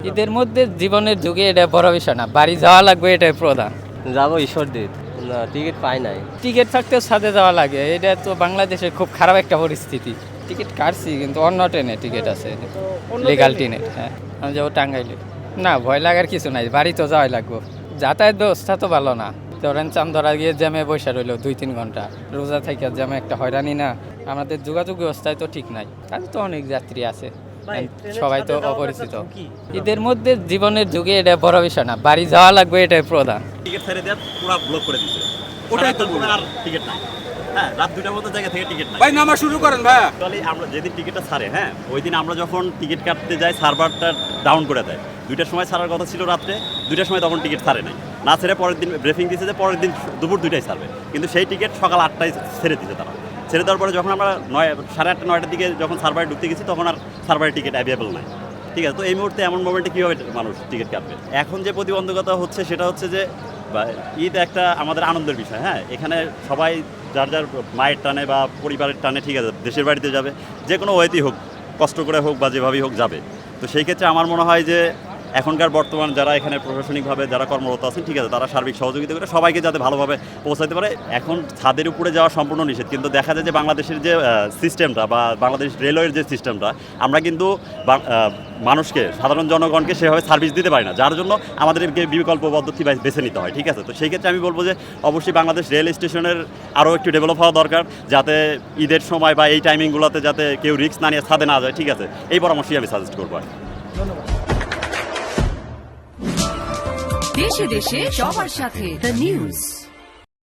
ঈদের মধ্যে জীবনের যুগে এটা বড় বিষয় না, বাড়ি যাওয়া লাগবে, এটাই প্রধান। যাবো ঈশ্বরদীর, না টিকিট পাই নাই। টিকিট থাকতেও সাথে যাওয়া লাগে, এটা তো বাংলাদেশে খুব খারাপ একটা পরিস্থিতি। টিকিট কাটছি কিন্তু অন্য ট্রেনে টিকিট আছে, লিগাল ট্রেনে। হ্যাঁ, আমি যাবো টাঙ্গাইলে। না, ভয় লাগার কিছু নাই, বাড়ি তো যাওয়াই লাগবো। যাতায়াত ব্যবস্থা তো ভালো না, ধরেন চান্দরা গিয়ে জ্যামে বসে রইলো 2-3 ঘন্টা, রোজা থেকে জ্যামে একটা হয়রানি না। আমাদের যোগাযোগ ব্যবস্থায় তো ঠিক নাই, আর তো অনেক যাত্রী আছে, সবাই তো অপরিচিত। ঈদের মধ্যে জীবনের যুগে এটা বড় বিষয় না, বাড়ি যাওয়া লাগবে, এটাই প্রধান। টিকিট ছেড়ে দেওয়া পুরো ব্লক করে দিচ্ছে, ওটাই তো আর টিকিট নাই। হ্যাঁ, রাত 2টার মতো জায়গা থেকে টিকিট নাই। ভাই নামা শুরু করেন ভাই। অ্যাকচুয়ালি আমরা যেদিন টিকিটটা ছাড়ে, হ্যাঁ ওই দিন আমরা যখন টিকিট কাটতে যাই সার্ভারটা ডাউন করে দেয়। 2টার সময় ছাড়ার কথা ছিল রাত্রে, 2টার সময় তখন টিকিট ছাড়ে নাই। না ছেড়ে পরের দিন ব্রিফিং দিয়েছে যে পরের দিন দুপুর 2টায় ছাড়বে, কিন্তু সেই টিকিট সকাল 8টায় ছেড়ে দিতে তারা। ছেড়ে দেওয়ার পরে যখন আমরা 8:30 9টার দিকে যখন সার্ভারে ঢুকতে গেছি, তখন আর সার্ভারের টিকিট অ্যাভেলেবল নাই। ঠিক আছে, তো এই মুহূর্তে এমন মোমেন্টে কীভাবে মানুষ টিকিট কাটবে? এখন যে প্রতিবন্ধকতা হচ্ছে সেটা হচ্ছে যে ঈদ একটা আমাদের আনন্দের বিষয়। হ্যাঁ, এখানে সবাই যার যার মায়ের টানে বা পরিবারের টানে, ঠিক আছে, দেশের বাড়িতে যাবে, যে কোনো ওয়েতেই হোক, কষ্ট করে হোক বা যেভাবেই হোক যাবে। তো সেই ক্ষেত্রে আমার মনে হয় যে এখনকার বর্তমান যারা এখানে প্রশাসনিকভাবে যারা কর্মরত আছেন, ঠিক আছে, তারা সার্বিক সহযোগিতা করে সবাইকে যাতে ভালোভাবে পৌঁছাতে পারে। এখন ছাদের উপরে যাওয়া সম্পূর্ণ নিষেধ, কিন্তু দেখা যায় যে বাংলাদেশের যে সিস্টেমটা বা বাংলাদেশ রেলওয়ের যে সিস্টেমটা, আমরা কিন্তু মানুষকে, সাধারণ জনগণকে সেভাবে সার্ভিস দিতে পারি না, যার জন্য আমাদেরকে বিকল্প পদ্ধতি বেছে নিতে হয়। ঠিক আছে, তো সেই ক্ষেত্রে আমি বলবো যে অবশ্যই বাংলাদেশ রেল স্টেশনের আরও একটু ডেভেলপ হওয়া দরকার, যাতে ঈদের সময় বা এই টাইমিংগুলোতে যাতে কেউ রিস্ক না নিয়ে ছাদে না যায়। ঠিক আছে, এই পরামর্শই আমি সাজেস্ট করবো। দেশে দেশে সবার সাথে দ্য নিউজ।